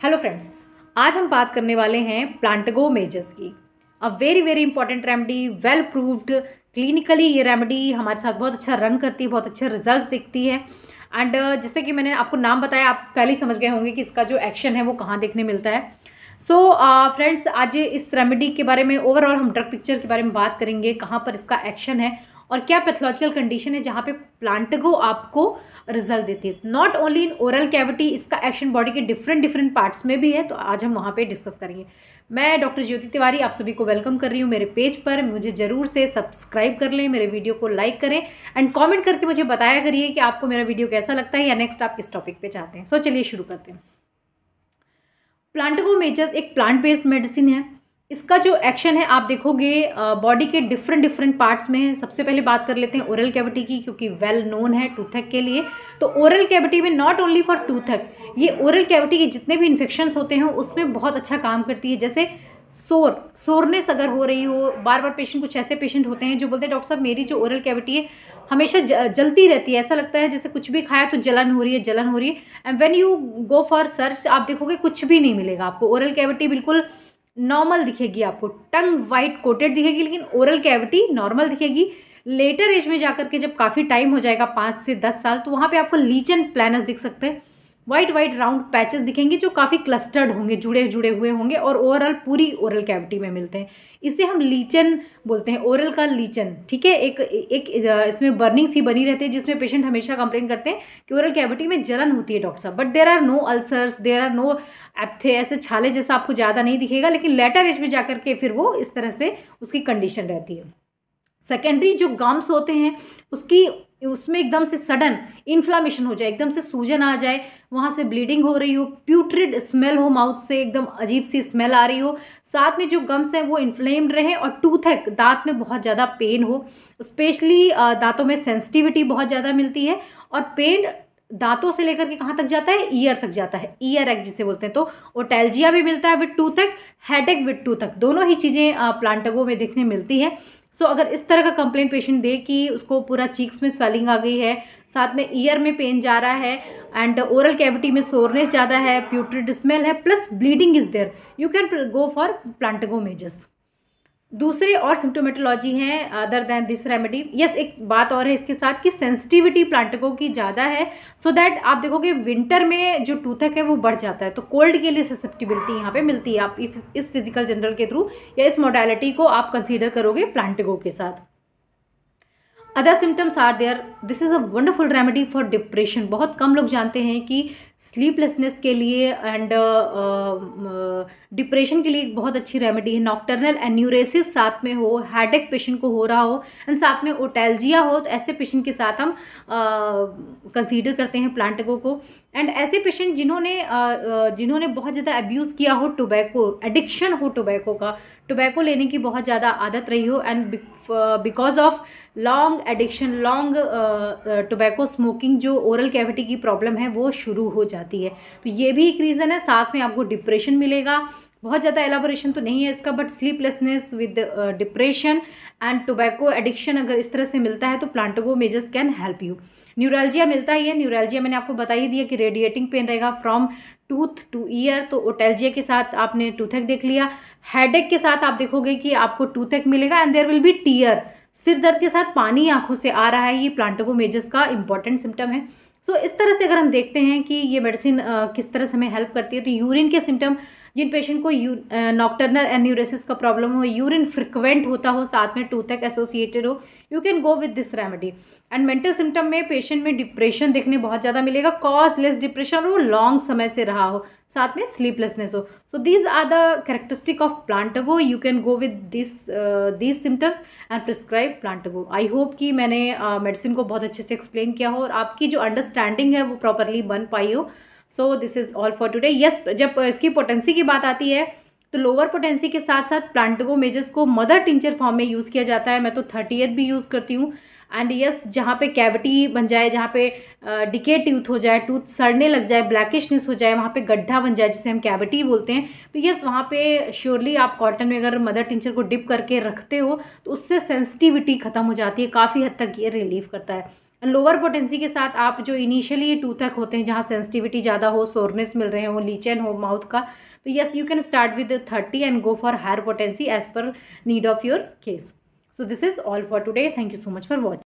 Hello friends, आज हम बात करने वाले हैं प्लांटगो मेजर्स की। A very very important remedy, well proved clinically. ये रेमेडी हमारे साथ बहुत अच्छा रन करती है, बहुत अच्छे रिजल्ट्स दिखती है। एंड जैसे कि मैंने आपको नाम बताया, आप पहले ही समझ गए होंगे कि इसका जो एक्शन है वो कहाँ देखने मिलता है। सो फ्रेंड्स, आज इस रेमेडी के बारे में ओवरऑल हम ड्रग पिक्चर के बारे में बात करेंगे, कहाँ पर इसका एक्शन है और क्या पैथोलॉजिकल कंडीशन है जहाँ पे प्लांटगो आपको रिजल्ट देती है। Not only in oral cavity, इसका एक्शन बॉडी के डिफरेंट पार्ट्स में भी है, तो आज हम वहाँ पे डिस्कस करेंगे। मैं डॉक्टर ज्योति तिवारी आप सभी को वेलकम कर रही हूँ मेरे पेज पर। मुझे ज़रूर से सब्सक्राइब कर लें, मेरे वीडियो को लाइक करें एंड कमेंट करके मुझे बताया करिए कि आपको मेरा वीडियो कैसा लगता है या नेक्स्ट आप किस टॉपिक पे चाहते हैं। सो चलिए शुरू करते हैं। प्लांटगो मेजर्स एक प्लांट बेस्ड मेडिसिन है। इसका जो एक्शन है आप देखोगे बॉडी के डिफरेंट पार्ट्स में है। सबसे पहले बात कर लेते हैं ओरल कैविटी की, क्योंकि वेल नोन है टूथक के लिए। तो ओरल कैविटी में नॉट ओनली फॉर टूथक, ये ओरल कैविटी के जितने भी इन्फेक्शंस होते हैं उसमें बहुत अच्छा काम करती है। जैसे सोरनेस अगर हो रही हो, बार बार पेशेंट, कुछ ऐसे पेशेंट होते हैं जो बोलते हैं डॉक्टर साहब मेरी जो ओरल कैविटी है हमेशा जलती रहती है, ऐसा लगता है जैसे कुछ भी खाया तो जलन हो रही है। And when you go for search आप देखोगे कुछ भी नहीं मिलेगा आपको। ओरल कैविटी बिल्कुल नॉर्मल दिखेगी, आपको टंग वाइट कोटेड दिखेगी, लेकिन ओरल कैविटी नॉर्मल दिखेगी। लेटर एज में जाकर के जब काफ़ी टाइम हो जाएगा 5 से 10 साल, तो वहाँ पे आपको लीचन प्लैनस दिख सकते हैं। वाइट राउंड पैचेस दिखेंगे जो काफ़ी क्लस्टर्ड होंगे, जुड़े हुए होंगे और ओवरऑल पूरी ओरल कैविटी में मिलते हैं। इसे हम लीचन बोलते हैं, ओरल का लीचन। ठीक है, एक इसमें बर्निंग सी बनी रहती है जिसमें पेशेंट हमेशा कंप्लेन करते हैं कि ओरल कैविटी में जलन होती है डॉक्टर साहब। But there are no ulcers, there are no aphthae, ऐसे छाले जैसा आपको ज़्यादा नहीं दिखेगा, लेकिन लेटर एज में जाकर के फिर वो इस तरह से उसकी कंडीशन रहती है। सेकेंडरी जो गम्स होते हैं उसमें एकदम से सडन इन्फ्लामेशन हो जाए, एकदम से सूजन आ जाए, वहाँ से ब्लीडिंग हो रही हो, प्यूट्रिड स्मेल हो, माउथ से एकदम अजीब सी स्मेल आ रही हो, साथ में जो गम्स हैं वो इन्फ्लेम्ड रहे और टूथक दांत में बहुत ज़्यादा पेन हो। स्पेशली दांतों में सेंसिटिविटी बहुत ज़्यादा मिलती है और पेन दांतों से लेकर के कहाँ तक जाता है, ईयर तक जाता है, ईयर एक्ट जिसे बोलते हैं। तो ओटैल्जिया भी मिलता है विद टूथक, हेडेक विद टूथक, दोनों ही चीज़ें प्लांटगो में देखने मिलती है। सो अगर इस तरह का कंप्लेंट पेशेंट दे कि उसको पूरा चीक्स में स्वेलिंग आ गई है, साथ में ईयर में पेन जा रहा है एंड ओरल कैविटी में सोरनेस ज़्यादा है, प्यूट्रिड स्मेल है, plus bleeding is there, you can go for plantago majors. दूसरे और सिम्टोमेटोलॉजी हैं other than this remedy. Yes, एक बात और है इसके साथ कि सेंसिटिविटी प्लांटगो की ज़्यादा है, सो दैट आप देखोगे विंटर में जो टूथक है वो बढ़ जाता है, तो कोल्ड के लिए ससेप्टिबिलिटी यहाँ पे मिलती है। आप इस फिजिकल जनरल के थ्रू या इस मॉडलिटी को आप कंसीडर करोगे प्लांटगो के साथ। Other symptoms are there. This is a wonderful remedy for depression. बहुत कम लोग जानते हैं कि स्लीपलेसनेस के लिए एंड डिप्रेशन के लिए एक बहुत अच्छी रेमेडी है। नॉक्टर्नल एन्यूरेसिस साथ में हो, हेडेक पेशेंट को हो रहा हो एंड साथ में ओटैल्जिया हो, तो ऐसे पेशेंट के साथ हम कंसीडर करते हैं प्लांटगो को। एंड ऐसे पेशेंट जिन्होंने बहुत ज़्यादा अब्यूज़ किया हो, टोबैको एडिक्शन हो, टोबैको लेने की बहुत ज़्यादा आदत रही हो and because of long addiction, long tobacco smoking, जो ओरल कैविटी की प्रॉब्लम है वो शुरू हो जाती है। तो ये भी एक रीज़न है। साथ में आपको डिप्रेशन मिलेगा, बहुत ज़्यादा एलाबोरेशन तो नहीं है इसका, but sleeplessness with depression and tobacco addiction अगर इस तरह से मिलता है तो plantago majors can help you. Neuralgia मिलता ही है। न्यूरल्जिया मैंने आपको बता ही दिया कि रेडिएटिंग पेन रहेगा फ्रॉम टूथ टू ईयर, तो ओटैल्जिया के साथ आपने टूथक देख लिया। हेडेक के साथ आप देखोगे कि आपको टूथक मिलेगा and there will be tear, सिर दर्द के साथ पानी आंखों से आ रहा है, ये प्लांटगो मेजर्स का इंपॉर्टेंट सिम्टम है। सो इस तरह से अगर हम देखते हैं कि ये मेडिसिन किस तरह से हमें हेल्प करती है, तो यूरिन के सिम्टम, जिन पेशेंट को नॉक्टर्नल एन्यूरेसिस का प्रॉब्लम हो, यूरिन फ्रिक्वेंट होता हो, साथ में टूथक एसोसिएटेड हो, you can go with this remedy. And mental symptom में पेशेंट में डिप्रेशन देखने बहुत ज़्यादा मिलेगा, कॉजलेस डिप्रेशन, और वो लॉन्ग समय से रहा हो, साथ में स्लीपलेसनेस हो। So these are the characteristic of plantago. You can go with this symptoms and prescribe plantago. I hope कि मैंने मेडिसिन को बहुत अच्छे से एक्सप्लेन किया हो और आपकी जो अंडरस्टैंडिंग है वो प्रॉपरली बन पाई हो। So this is all for today. Yes, जब इसकी पोटेंसी की बात आती है तो लोअर पोटेंसी के साथ साथ प्लांटगो मेजर्स को मदर टिंचर फॉर्म में यूज़ किया जाता है। मैं तो 30th भी यूज़ करती हूँ। एंड यस, जहाँ पे कैविटी बन जाए, जहाँ पे डिके टूथ हो जाए, टूथ सड़ने लग जाए, ब्लैकिशनेस हो जाए, वहाँ पे गड्ढा बन जाए जिसे हम कैविटी बोलते हैं, तो यस वहाँ पे श्योरली आप कॉटन में अगर मदर टिंचर को डिप करके रखते हो तो उससे सेंसिटिविटी ख़त्म हो जाती है, काफ़ी हद तक ये रिलीफ करता है। एंड लोअर पोटेंसी के साथ आप जो इनिशियली टूथक होते हैं, जहाँ सेंसिटिविटी ज़्यादा हो, सोरनेस मिल रहे हो, लीचन हो माउथ का, तो yes you can start with 30 and go for higher potency as per need of your case. So this is all for today. Thank you so much for watching.